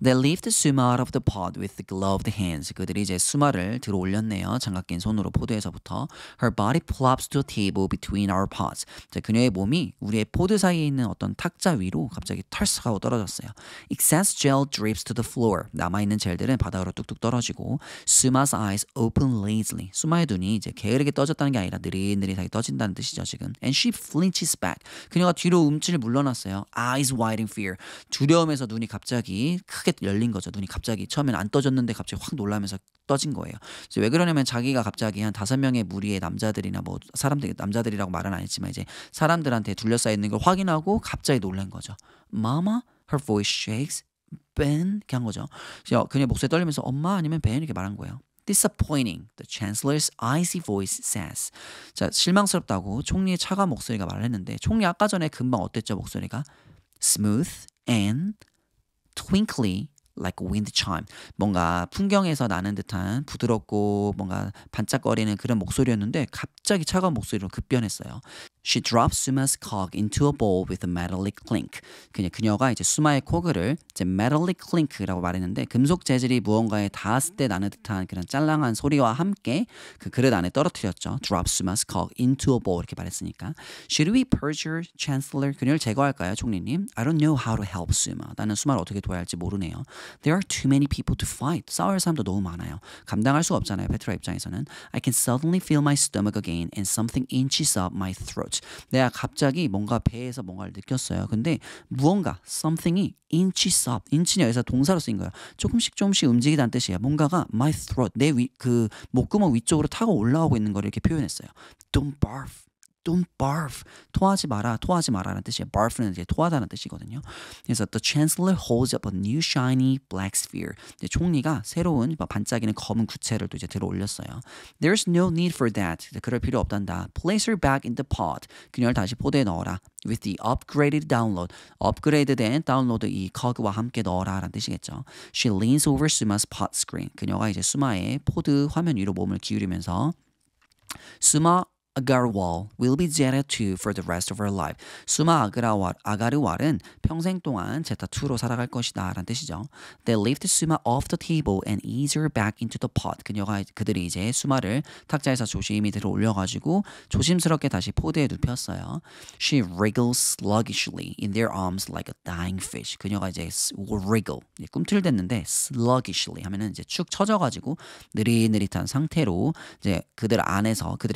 They lifted Suma out of the pod with gloved hands. 그들이 이제 수마를 들어 올렸네요. 장갑 낀 손으로 포드에서부터. Her body plops to a table between our pods. 자, 그녀의 몸이 우리의 포드 사이에 있는 어떤 탁자 위로 갑자기 털썩 하고 떨어졌어요. Excess gel drips to the floor. 남아있는 젤들은 바닥으로 뚝뚝 떨어지고 Suma's eyes open lazily. 수마의 눈이 이제 게으르게 떠졌다는 게 아니라 느릿느릿하게 떠진다는 뜻이죠, 지금. And she flinches back. 그녀가 뒤로 움찔 물러났어요. Eyes wide in fear. 두려움에서 눈이 갑자기 크게 열린 거죠. 눈이 갑자기 처음엔 안 떠졌는데 갑자기 확 놀라면서 떠진 거예요. 그래서 왜 그러냐면 자기가 갑자기 한 5명의 무리의 남자들이나 뭐 사람들 남자들이라고 말은 안 했지만 이제 사람들한테 둘러싸여 있는 걸 확인하고 갑자기 놀란 거죠. Mama, her voice shakes. Ben, 이렇게 한 거죠. 그녀 목소리 떨리면서 엄마 아니면 Ben 이렇게 말한 거예요. Disappointing, the chancellor's icy voice says. 자, 실망스럽다고 총리의 차가운 목소리가 말을 했는데 총리 아까 전에 금방 어땠죠 목소리가? Smooth and twinkly like a wind chime. 뭔가 풍경에서 나는 듯한 부드럽고 뭔가 반짝거리는 그런 목소리였는데 갑자기 차가운 목소리로 급변했어요. She dropped Suma's cog into a bowl with a metallic clink. 그녀가 이제 수마의 코그를 이제 metallic clink라고 말했는데 금속 재질이 무언가에 닿았을 때 나는 듯한 그런 짤랑한 소리와 함께 그 그릇 안에 떨어뜨렸죠. Drop Suma's cog into a bowl 이렇게 말했으니까. Should we purge her, Chancellor? 그녀를 제거할까요, 총리님? I don't know how to help Suma. 나는 수마를 어떻게 도와야 할지 모르네요. There are too many people to fight. 싸울 사람도 너무 많아요. 감당할 수 없잖아요, 페트라 입장에서는. I can suddenly feel my stomach again and something inches up my throat. 내가 갑자기 뭔가 배에서 뭔가를 느꼈어요. 근데 무언가 something이 inches up. inch는 여기서 동사로 쓰인 거예요. 조금씩 움직이다는 뜻이에요. 뭔가가 my throat 내 그 목구멍 위쪽으로 타고 올라오고 있는 걸 이렇게 표현했어요. Don't barf. Don't barf. 토하지 마라라는 뜻이에요. barf는 이제 토하다는 뜻이거든요. 그래서 the chancellor holds up a new shiny black sphere. 총리가 새로운 반짝이는 검은 구체를 또 이제 들어 올렸어요. There's no need for that. 그럴 필요 없단다. Place her back in the pod. 그녀를 다시 포드에 넣어라. With the upgraded download. 업그레이드된 다운로드 이 커그와 함께 넣어라라는 뜻이겠죠. She leans over Suma's pod screen. 그녀가 이제 수마의 포드 화면 위로 몸을 기울이면서 Suma Agarwal will be Zeta 2 for the rest of her life. 수마 아가르왈은 평생 동안 제타 2로 살아갈 것이다 라는 뜻이죠. They lift Suma off the table and ease her back into the pot. 그들이 이제 수마를 탁자에서 조심히 들어 올려가지고 조심스럽게 다시 포드에 눕혔어요. She wriggles sluggishly in their arms like a dying fish. 그녀가 이제 wriggle, 꿈틀댔는데 sluggishly 하면은 이제 축 처져가지고 느릿느릿한 상태로 이제 그들의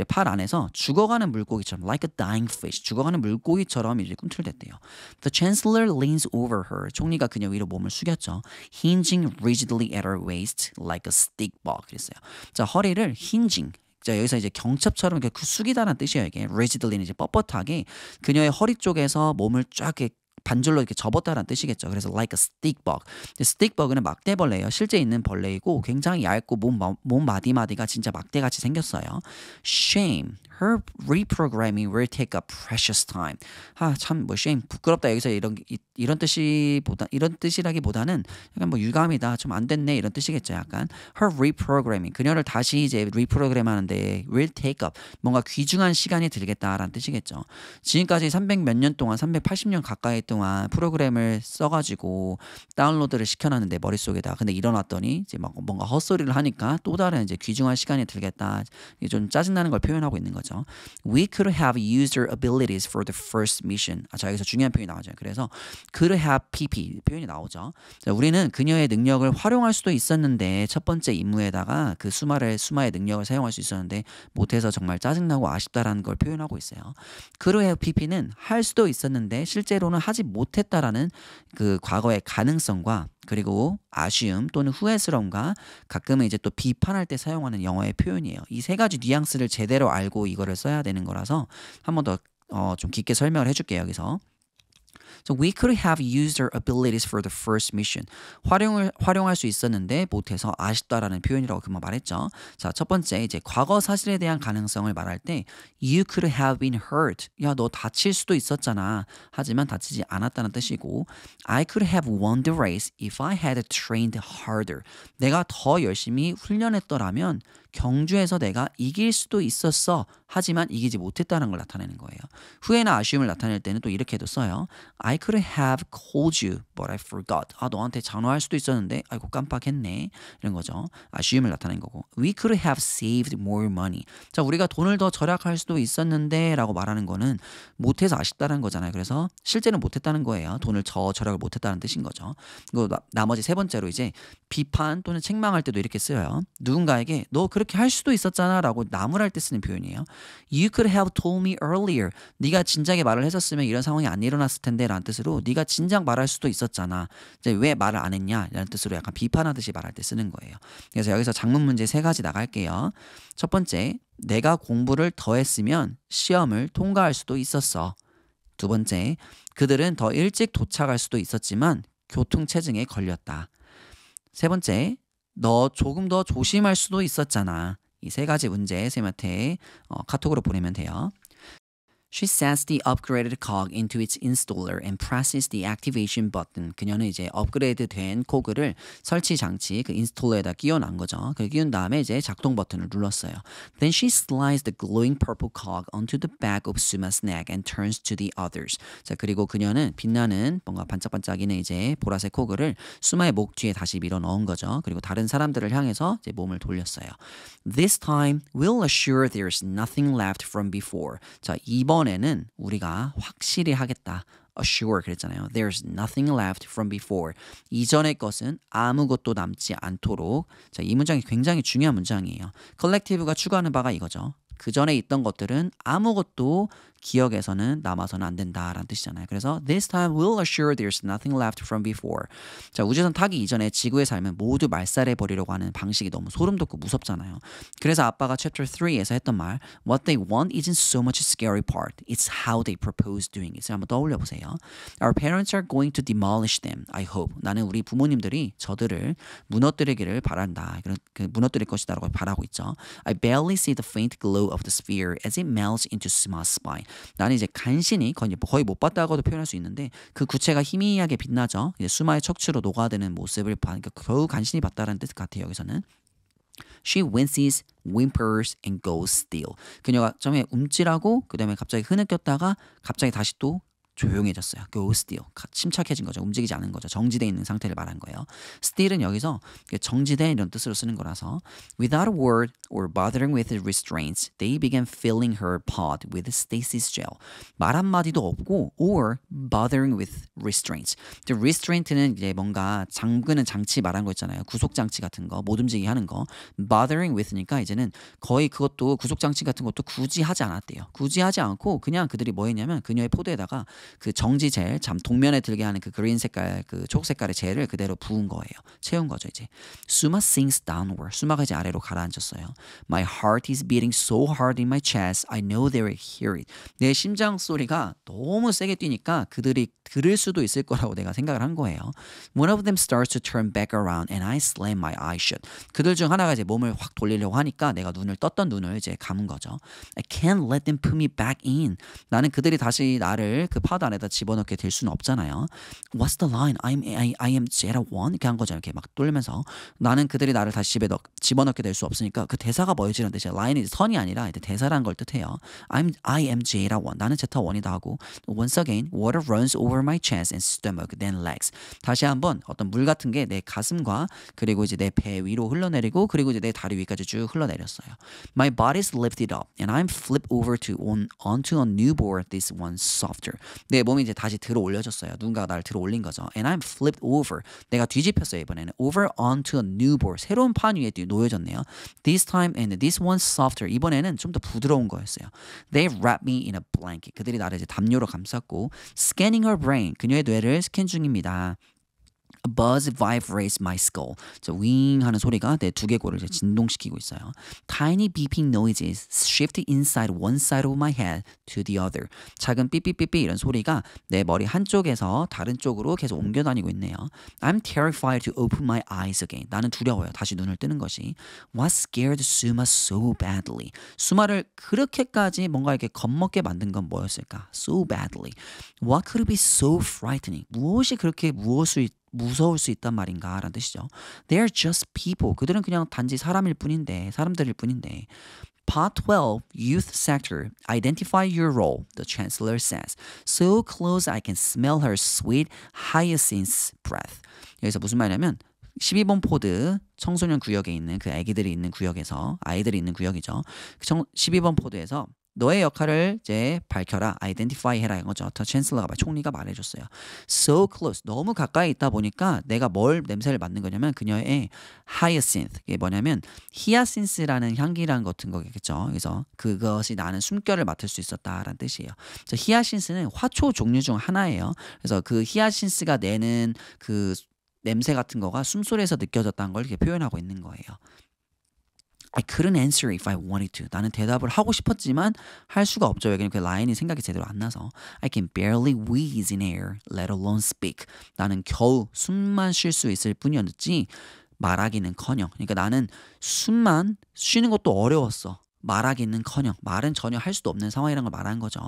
팔 안에서 죽어가는 물고기처럼 like a dying fish 죽어가는 물고기처럼 이제 꿈틀댔대요. The chancellor leans over her. 총리가 그녀 위로 몸을 숙였죠. Hinging rigidly at her waist like a stick ball. 그랬어요. 자, 허리를 hinging. 자, 여기서 이제 경첩처럼 이렇게 숙이다라는 뜻이에요. 이게 rigidly는 이제 뻣뻣하게 그녀의 허리 쪽에서 몸을 쫙 이렇게 반절로 이렇게 접었다라는 뜻이겠죠. 그래서 like a stick bug. stick bug는 막대벌레예요. 실제 있는 벌레이고 굉장히 얇고 몸 마디마디가 진짜 막대같이 생겼어요. Shame. Her reprogramming will take a precious time. 참 shame 부끄럽다 여기서 이런 뜻이라기보다는 약간 유감이다 좀 안 됐네 이런 뜻이겠죠. 약간 her reprogramming 그녀를 다시 이제 리프로그램하는데 will take up 뭔가 귀중한 시간이 들겠다라는 뜻이겠죠. 지금까지 300 몇 년 동안 380년 가까이 동안 프로그램을 써가지고 다운로드를 시켜놨는데 머릿속에다 근데 일어났더니 이제 막 뭔가 헛소리를 하니까 또 다른 이제 귀중한 시간이 들겠다. 이게 좀 짜증나는 걸 표현하고 있는 거죠. We could have used her abilities for the first mission. 자, 여기서 중요한 표현이 나오죠. 그래서 could have pp 표현이 나오죠. 자, 우리는 그녀의 능력을 활용할 수도 있었는데 첫 번째 임무에다가 그 수마의 능력을 사용할 수 있었는데 못해서 정말 짜증나고 아쉽다라는 걸 표현하고 있어요. could have pp는 할 수도 있었는데 실제로는 하지 못했다라는 그 과거의 가능성과 그리고 아쉬움 또는 후회스러움과 가끔은 이제 또 비판할 때 사용하는 영어의 표현이에요. 이 세 가지 뉘앙스를 제대로 알고 이거를 써야 되는 거라서 한 번 더 좀 깊게 설명을 해줄게요. 여기서. So we could have used our abilities for the first mission. 활용할 수 있었는데 못해서 아쉽다라는 표현이라고 금방 말했죠. 자, 첫 번째 이제 과거 사실에 대한 가능성을 말할 때 you could have been hurt. 야, 너 다칠 수도 있었잖아. 하지만 다치지 않았다는 뜻이고 I could have won the race if I had trained harder. 내가 더 열심히 훈련했더라면 경주에서 내가 이길 수도 있었어. 하지만 이기지 못했다는 걸 나타내는 거예요. 후회나 아쉬움을 나타낼 때는 또 이렇게도 써요. I could have called you, but I forgot. 너한테 전화할 수도 있었는데 아이고 깜빡했네. 이런 거죠. 아쉬움을 나타낸 거고. We could have saved more money. 자, 우리가 돈을 더 절약할 수도 있었는데 라고 말하는 거는 못해서 아쉽다는 거잖아요. 그래서 실제는 못했다는 거예요. 돈을 더 절약을 못했다는 뜻인 거죠. 그리고 나머지 세 번째로 이제 비판 또는 책망할 때도 이렇게 쓰여요. 누군가에게 너 그렇게 할 수도 있었잖아 라고 나무랄 때 쓰는 표현이에요. You could have told me earlier. 네가 진작에 말을 했었으면 이런 상황이 안 일어났을 텐데 라는 뜻으로 네가 진작 말할 수도 있었잖아. 이제 왜 말을 안 했냐 라는 뜻으로 약간 비판하듯이 말할 때 쓰는 거예요. 그래서 여기서 작문 문제 세 가지 나갈게요. 첫 번째, 내가 공부를 더 했으면 시험을 통과할 수도 있었어. 두 번째, 그들은 더 일찍 도착할 수도 있었지만 교통체증에 걸렸다. 세 번째, 너 조금 더 조심할 수도 있었잖아. 이 세 가지 문제 쌤한테 카톡으로 보내면 돼요. She sets the upgraded cog into its installer and presses the activation button. 그녀는 이제 업그레이드된 코그를 설치 장치 그 인스톨러에다 끼워놓은 거죠. 그 끼운 다음에 이제 작동 버튼을 눌렀어요. Then she slides the glowing purple cog onto the back of Suma's neck and turns to the others. 자, 그리고 그녀는 빛나는 뭔가 반짝반짝이는 이제 보라색 코그를 수마의 목 뒤에 다시 밀어 넣은 거죠. 그리고 다른 사람들을 향해서 이제 몸을 돌렸어요. This time we'll assure there's nothing left from before. 자, 이번에는 우리가 확실히 하겠다. assure 그랬잖아요. There's nothing left from before. 이전의 것은 아무것도 남지 않도록. 자, 이 문장이 굉장히 중요한 문장이에요. 컬렉티브가 추구하는 바가 이거죠. 그 전에 있던 것들은 아무것도 기억에서는 남아서는 안 된다라는 뜻이잖아요. 그래서 this time we'll assure there's nothing left from before. 자, 우주선 타기 이전에 지구의 삶은 모두 말살해 버리려고 하는 방식이 너무 소름 돋고 무섭잖아요. 그래서 아빠가 chapter 3에서 했던 말 What they want isn't so much a scary part. It's how they propose doing it. 한번 떠올려 보세요. Our parents are going to demolish them. I hope. 나는 우리 부모님들이 저들을 무너뜨리기를 바란다. 그 무너뜨릴 것이다라고 바라고 있죠. I barely see the faint glow of the sphere as it melts into Suma's spine. 나는 이제 간신히 거의 못 봤다고도 표현할 수 있는데 그 구체가 희미하게 빛나죠. 이제 수마의 척추로 녹아드는 모습을 그러니까 겨우 간신히 봤다는 뜻 같아요. 여기서는 She winces, whimpers, and goes still. 그녀가 처음에 움찔하고 그 다음에 갑자기 흐느꼈다가 갑자기 다시 또 조용해졌어요. Go still. 침착해진 거죠. 움직이지 않은 거죠. 정지되어 있는 상태를 말한 거예요. still은 여기서 정지된 이런 뜻으로 쓰는 거라서 Without a word or bothering with the restraints, they began filling her pod with stasis gel. 말 한마디도 없고 or bothering with restraints. restraint는 이제 뭔가 잠그는 장치 말한 거 있잖아요. 구속 장치 같은 거, 못 움직이게 하는 거. bothering with니까 이제는 거의 그것도 구속 장치 같은 것도 굳이 하지 않았대요. 굳이 하지 않고 그냥 그들이 뭐 했냐면 그녀의 포드에다가 그 정지 젤, 동면에 들게 하는 그 그린 색깔, 그 초록 색깔의 젤을 그대로 부은 거예요. 채운 거죠, 이제. Suma sinks downward. 수마가 이제 아래로 가라앉았어요. My heart is beating so hard in my chest. I know they will hear it. 내 심장 소리가 너무 세게 뛰니까 그들이 들을 수도 있을 거라고 내가 생각을 한 거예요. One of them starts to turn back around and I slam my eyes shut. 그들 중 하나가 이제 몸을 확 돌리려고 하니까 내가 떴던 눈을 이제 감은 거죠. I can't let them put me back in. 나는 그들이 다시 나를 그 파드 안에다 집어넣게 될 수는 없잖아요. What's the line? I am Jetta 1? 이렇게 한 거죠. 이렇게 막 돌면서 나는 그들이 나를 다시 집어넣게 될 수 없으니까 그 대사가 뭐였지라는 뜻이야. line이 선이 아니라 이제 대사라는 걸 뜻해요. I am Jetta 1. 나는 제타 1이다 하고 once again water runs over my chest and stomach then legs. 다시 한번 어떤 물 같은 게 내 가슴과 그리고 이제 내 배 위로 흘러내리고 그리고 이제 내 다리 위까지 쭉 흘러내렸어요. My body's lifted up and I'm flipped over onto a new board. This one's softer. 내 몸이 이제 다시 들어 올려졌어요. 누군가가 나를 들어 올린 거죠. And I'm flipped over. 내가 뒤집혔어요. 이번에는 over onto a new board. 새로운 판 위에 놓여졌네요. This time and this one's softer. 이번에는 좀 더 부드러운 거였어요. They wrapped me in a blanket. 그들이 나를 이제 담요로 감쌌고 scanning her brain. 그녀의 뇌를 스캔 중입니다. A buzz vibrates my skull. 윙 하는 소리가 내 두개골을 이제 진동시키고 있어요. Tiny beeping noises shift inside one side of my head to the other. 작은 삐삐삐삐 이런 소리가 내 머리 한쪽에서 다른 쪽으로 계속 옮겨 다니고 있네요. I'm terrified to open my eyes again. 나는 두려워요. 다시 눈을 뜨는 것이. What scared Suma so badly? 수마를 그렇게까지 뭔가 이렇게 겁먹게 만든 건 뭐였을까? So badly. What could be so frightening? 무엇이 그렇게 무서울 수 있단 말인가 라는 뜻이죠. They're just people. 그들은 그냥 단지 사람들일 뿐인데. Part 12, Youth Sector. Identify your role, the chancellor says. So close I can smell her sweet hyacinth breath. 여기서 무슨 말이냐면 12번 포드 청소년 구역에 있는 그 아이들이 있는 구역이죠. 12번 포드에서 너의 역할을 이제 밝혀라, identify 해라 이거죠. 더 챈슬러가 총리가 말해줬어요. So close, 너무 가까이 있다 보니까 내가 뭘 냄새를 맡는 거냐면 그녀의 hyacinth, 이게 뭐냐면 히아신스라는 향기라는 같은 거겠죠. 그래서 그것이 나는 숨결을 맡을 수 있었다라는 뜻이에요. 히아신스는 화초 종류 중 하나예요. 그래서 그 히아신스가 내는 그 냄새 같은 거가 숨소리에서 느껴졌다는 걸 이렇게 표현하고 있는 거예요. I couldn't answer if I wanted to. 나는 대답을 하고 싶었지만 할 수가 없죠. 왜냐면 그 라인이 생각이 제대로 안 나서. I can barely wheeze in air, let alone speak. 나는 겨우 숨만 쉴 수 있을 뿐이었지 말하기는커녕. 그러니까 나는 숨만 쉬는 것도 어려웠어. 말하기는커녕 말은 전혀 할 수도 없는 상황이라는 걸 말하는 거죠.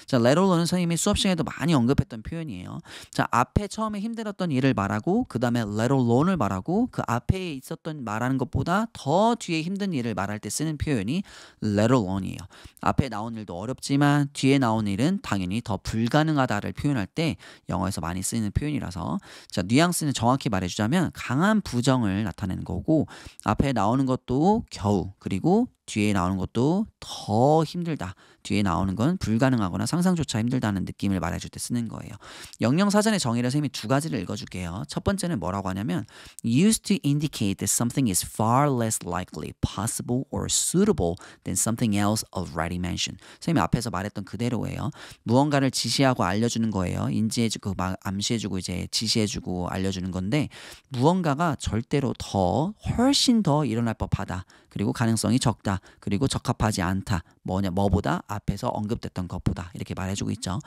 자, let alone은 선생님이 수업 시간에도 많이 언급했던 표현이에요. 자, 앞에 처음에 힘들었던 일을 말하고 그 다음에 let alone을 말하고 그 앞에 있었던 말하는 것보다 더 뒤에 힘든 일을 말할 때 쓰는 표현이 let alone이에요. 앞에 나온 일도 어렵지만 뒤에 나온 일은 당연히 더 불가능하다를 표현할 때 영어에서 많이 쓰이는 표현이라서 자, 뉘앙스는 정확히 말해주자면 강한 부정을 나타내는 거고 앞에 나오는 것도 겨우 그리고 뒤에 나오는 것도 더 힘들다. 뒤에 나오는 건 불가능하거나 상상조차 힘들다는 느낌을 말해줄 때 쓰는 거예요. 영영사전의 정의를 선생님이 두 가지를 읽어줄게요. 첫 번째는 뭐라고 하냐면 used to indicate that something is far less likely, possible, or suitable than something else already mentioned. 선생님이 앞에서 말했던 그대로예요. 무언가를 지시하고 알려주는 거예요. 인지해주고 암시해주고 이제 지시해주고 알려주는 건데 무언가가 절대로 훨씬 더 일어날 법하다. 그리고 가능성이 적다. 그리고 적합하지 않다. 뭐보다 앞에서 언급됐던 것보다 이렇게 말해주고 있죠.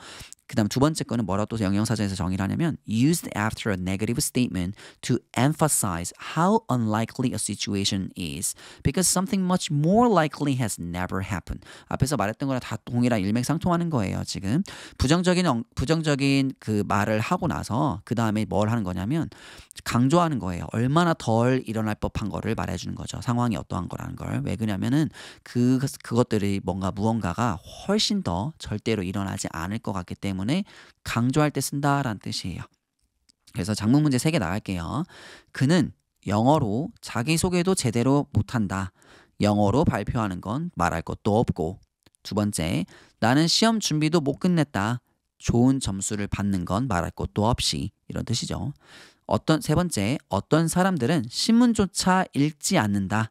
그 다음 두 번째 거는 뭐라고 또 영영사전에서 정의를 하냐면 used after a negative statement to emphasize how unlikely a situation is because something much more likely has never happened. 앞에서 말했던 거랑 다 동일한 일맥상통하는 거예요. 지금 부정적인 그 말을 하고 나서 그 다음에 뭘 하는 거냐면 강조하는 거예요. 얼마나 덜 일어날 법한 거를 말해주는 거죠. 상황이 어떠한 거라는 걸. 왜 그러냐면은 그것들이 무언가가 훨씬 더 절대로 일어나지 않을 것 같기 때문에 강조할 때 쓴다라는 뜻이에요. 그래서 작문 문제 3개 나갈게요. 그는 영어로 자기소개도 제대로 못한다. 영어로 발표하는 건 말할 것도 없고. 두 번째, 나는 시험 준비도 못 끝냈다. 좋은 점수를 받는 건 말할 것도 없이. 이런 뜻이죠. 세 번째, 어떤 사람들은 신문조차 읽지 않는다.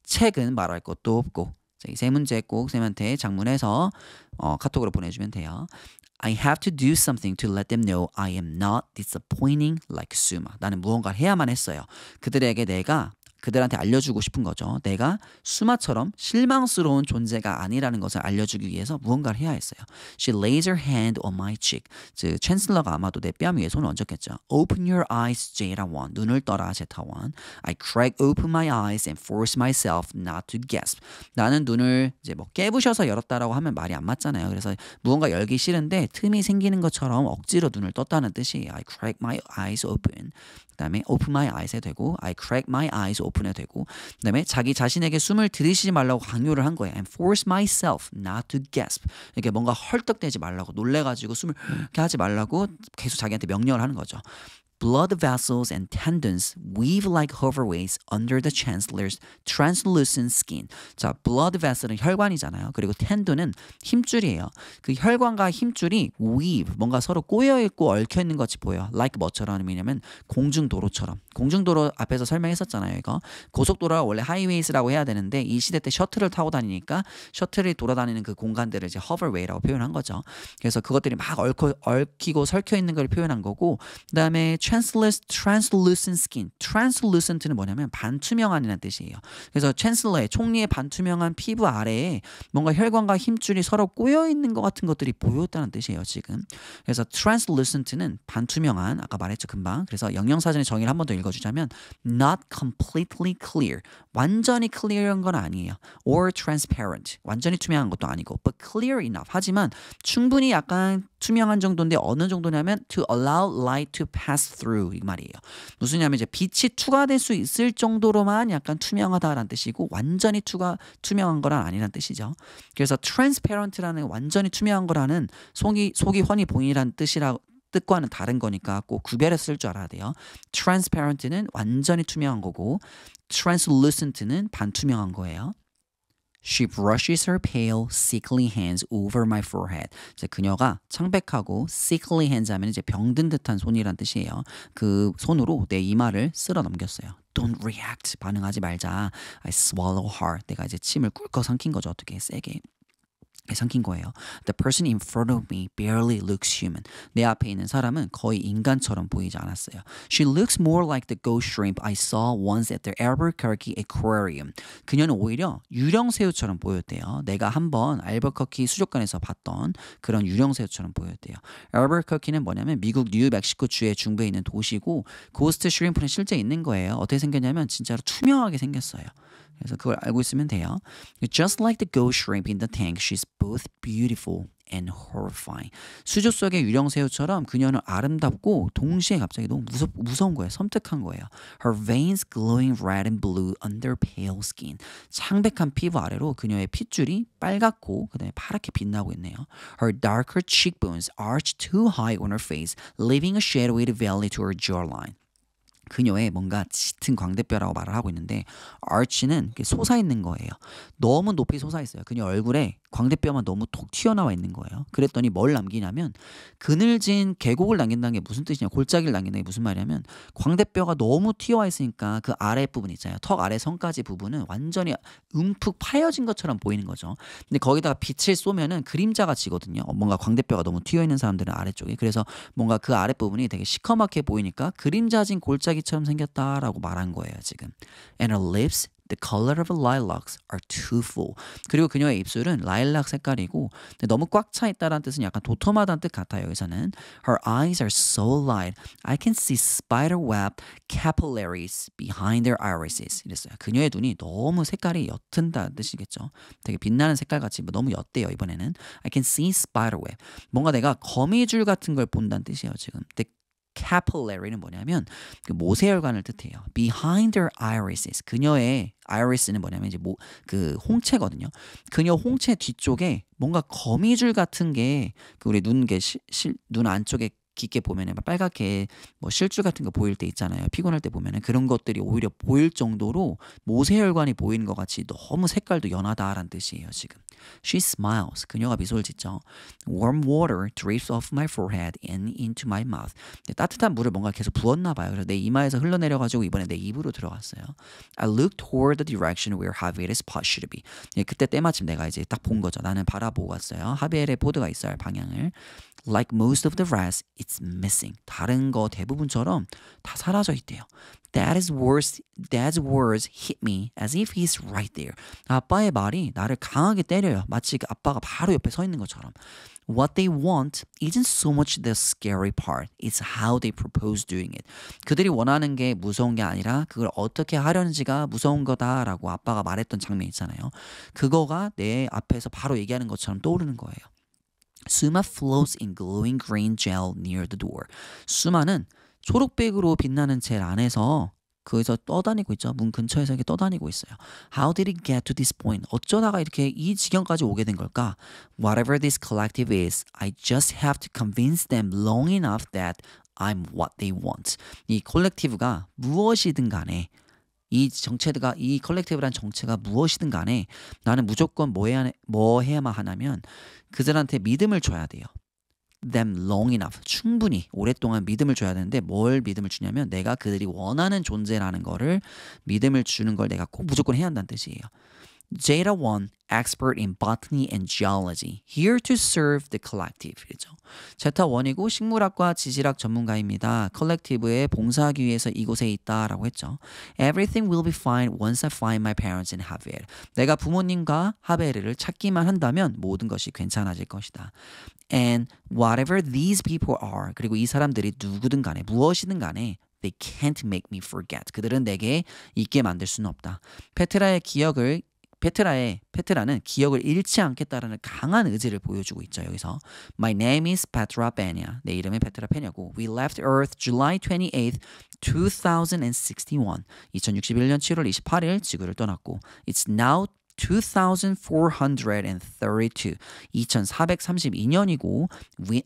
책은 말할 것도 없고. 이 세 문제 꼭 쌤한테 작문해서 카톡으로 보내주면 돼요. I have to do something to let them know I am not disappointing like Suma. 나는 무언가를 해야만 했어요. 그들한테 알려주고 싶은 거죠. 내가 수마처럼 실망스러운 존재가 아니라는 것을 알려주기 위해서 무언가를 해야 했어요. She lays her hand on my cheek. 즉 챈슬러가 아마도 내 뺨 위에 손을 얹었겠죠. Open your eyes, 제타1. 눈을 떠라, 제타1. I crack open my eyes and force myself not to gasp. 나는 눈을 이제 깨부셔서 열었다라고 하면 말이 안 맞잖아요. 그래서 무언가 열기 싫은데 틈이 생기는 것처럼 억지로 눈을 떴다는 뜻이에요. I crack my eyes open. 그다음에 open my eyes에 되고 I crack my eyes open에 되고 그다음에 자기 자신에게 숨을 들이쉬지 말라고 강요를 한 거예요. And force myself not to gasp. 이렇게 뭔가 헐떡대지 말라고 놀래가지고 숨을 이렇게 하지 말라고 계속 자기한테 명령을 하는 거죠. Blood vessels and tendons weave like hoverweights under the chancellor's translucent skin. 자, blood vessel은 혈관이잖아요. 그리고 tendon은 힘줄이에요. 그 혈관과 힘줄이 weave, 뭔가 서로 꼬여있고 얽혀있는 것이 보여요. Like 뭐처럼이냐면 공중도로처럼. 공중도로 앞에서 설명했었잖아요. 이거 고속도로가 원래 하이웨이스라고 해야 되는데 이 시대 때 셔틀을 타고 다니니까 셔틀이 돌아다니는 그 공간들을 이제 hoverway라고 표현한 거죠. 그래서 그것들이 막 얽히고 설켜있는 걸 표현한 거고 그 다음에 Chancellor's translucent skin. translucent는 뭐냐면 반투명한이라는 뜻이에요. 그래서 Chancellor의 총리의 반투명한 피부 아래에 뭔가 혈관과 힘줄이 서로 꼬여있는 것 같은 것들이 보였다는 뜻이에요. 지금. 그래서 translucent는 반투명한, 아까 말했죠 금방. 그래서 영영사전의 정의를 한 번 더 읽어주자면 not completely clear. 완전히 clear한 건 아니에요. or transparent. 완전히 투명한 것도 아니고 but clear enough. 하지만 충분히 약간 투명한 정도인데 어느 정도냐면 to allow light to pass through 이 말이에요. 무슨냐면 이제 빛이 투과될 수 있을 정도로만 약간 투명하다라는 뜻이고 완전히 투명한 거란 아니란 뜻이죠. 그래서 transparent라는 완전히 투명한 거라는 속이 훤히 보이라는 뜻과는 다른 거니까 꼭 구별해서 쓸 줄 알아야 돼요. transparent는 완전히 투명한 거고 translucent는 반투명한 거예요. She brushes her pale, sickly hands over my forehead. 이제 그녀가 창백하고 sickly hands 하면 이제 병든 듯한 손이란 뜻이에요. 그 손으로 내 이마를 쓸어 넘겼어요. Don't react. 반응하지 말자. I swallow hard. 내가 이제 침을 꿀꺽 삼킨 거죠. 어떻게 세게. 삼킨 거예요. The person in front of me barely looks human. 내 앞에 있는 사람은 거의 인간처럼 보이지 않았어요. She looks more like the ghost shrimp I saw once at the Albuquerque Aquarium. 그녀는 오히려 유령새우처럼 보였대요. 내가 한번 알버커키 수족관에서 봤던 그런 유령새우처럼 보였대요. 알버커키는 뭐냐면 미국 뉴멕시코 주의 중부에 있는 도시고 고스트 슈림프는 실제 있는 거예요. 어떻게 생겼냐면 진짜로 투명하게 생겼어요. 그래서 그걸 알고 있으면 돼요. Just like the ghost shrimp in the tank, she's both beautiful and horrifying. 수조 속의 유령새우처럼 그녀는 아름답고 동시에 갑자기 너무 무서운 거예요. 섬뜩한 거예요. Her veins glowing red and blue under pale skin. 창백한 피부 아래로 그녀의 핏줄이 빨갛고 그다음에 파랗게 빛나고 있네요. Her darker cheekbones arch too high on her face, leaving a shadowy valley to her jawline. 그녀의 뭔가 짙은 광대뼈라고 말을 하고 있는데 arch는 솟아있는 거예요. 너무 높이 솟아있어요. 그녀 얼굴에 광대뼈만 너무 톡 튀어나와 있는 거예요. 그랬더니 뭘 남기냐면 그늘진 계곡을 남긴다는 게 무슨 뜻이냐 골짜기를 남긴다는 게 무슨 말이냐면 광대뼈가 너무 튀어와 있으니까 그 아랫부분 있잖아요. 턱 아래 선까지 부분은 완전히 움푹 파여진 것처럼 보이는 거죠. 근데 거기다가 빛을 쏘면은 그림자가 지거든요. 뭔가 광대뼈가 너무 튀어있는 사람들은 아래쪽에 그래서 뭔가 그 아랫부분이 되게 시커멓게 보이니까 그림자진 골짜기처럼 생겼다라고 말한 거예요 지금. And her lips The color of lilacs are too full. 그리고 그녀의 입술은 라일락 색깔이고 너무 꽉 차 있다라는 뜻은 약간 도톰하다는 뜻 같아요. 여기서는 Her eyes are so light. I can see spiderweb capillaries behind their irises. 이랬어요. 그녀의 눈이 너무 색깔이 옅은다는 뜻이겠죠. 되게 빛나는 색깔같이 너무 옅대요. 이번에는 I can see spiderweb. 뭔가 내가 거미줄 같은 걸 본다는 뜻이에요. 지금 capillary는 뭐냐면 그 모세혈관을 뜻해요. Behind their irises. 그녀의 iris는 뭐냐면 이제 그 홍채거든요. 그녀 홍채 뒤쪽에 뭔가 거미줄 같은 게 그 우리 눈 안쪽에 깊게 보면은 빨갛게 뭐 실줄 같은 거 보일 때 있잖아요. 피곤할 때 보면은 그런 것들이 오히려 보일 정도로 모세혈관이 보이는 것 같이 너무 색깔도 연하다라는 뜻이에요. 지금. She smiles. 그녀가 미소를 짓죠. Warm water drips off my forehead and into my mouth. 따뜻한 물을 뭔가 계속 부었나 봐요. 그래서 내 이마에서 흘러내려가지고 이번에 내 입으로 들어갔어요. I look toward the direction where Javier's pot should be. 그때 때마침 내가 이제 딱 본 거죠. 나는 바라보고 왔어요. 하비엘의 포드가 있어야 할 방향을. Like most of the rest, it's missing. 다른 거 대부분처럼 다 사라져 있대요. Dad's words hit me as if he's right there. 아빠의 말이 나를 강하게 때려요. 마치 그 아빠가 바로 옆에 서 있는 것처럼. What they want isn't so much the scary part. It's how they propose doing it. 그들이 원하는 게 무서운 게 아니라 그걸 어떻게 하려는지가 무서운 거다라고 아빠가 말했던 장면 있잖아요. 그거가 내 앞에서 바로 얘기하는 것처럼 떠오르는 거예요. Suma floats in glowing green gel near the door. 수마는 초록백으로 빛나는 젤 안에서 거기서 떠다니고 있죠. 문 근처에서 이렇게 떠다니고 있어요. How did it get to this point? 어쩌다가 이렇게 이 지경까지 오게 된 걸까? Whatever this collective is, I just have to convince them long enough that I'm what they want. 이 콜렉티브가 무엇이든 간에 이 컬렉티브란 정체가 무엇이든 간에 나는 무조건 뭐 해야만 하냐면 그들한테 믿음을 줘야 돼요. them long enough. 충분히 오랫동안 믿음을 줘야 되는데 뭘 믿음을 주냐면 내가 그들이 원하는 존재라는 거를 믿음을 주는 걸 내가 꼭 무조건 해야 한다는 뜻이에요. Jada 1, expert in botany and geology, here to serve the collective. 이죠. 제타 1이고 식물학과 지질학 전문가입니다. 컬렉티브에 봉사하기 위해서 이곳에 있다라고 했죠. Everything will be fine once I find my parents in Javier. 내가 부모님과 하베르를 찾기만 한다면 모든 것이 괜찮아질 것이다. And whatever these people are, 그리고 이 사람들이 누구든 간에 무엇이든 간에 They can't make me forget. 그들은 내게 잊게 만들 수는 없다. 페트라의 기억을 페트라는 기억을 잃지 않겠다라는 강한 의지를 보여주고 있죠. 여기서 My name is Petra Pena. 내 이름은 페트라 페냐고. We left Earth July 28th, 2061. 2061년 7월 28일 지구를 떠났고 It's now 2432. 2432년이고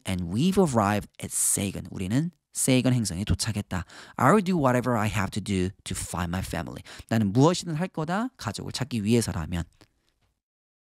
and we've arrived at Sagan. 우리는 세이건 행성에 도착했다. I'll do whatever I have to do to find my family. 나는 무엇이든 할 거다. 가족을 찾기 위해서라면.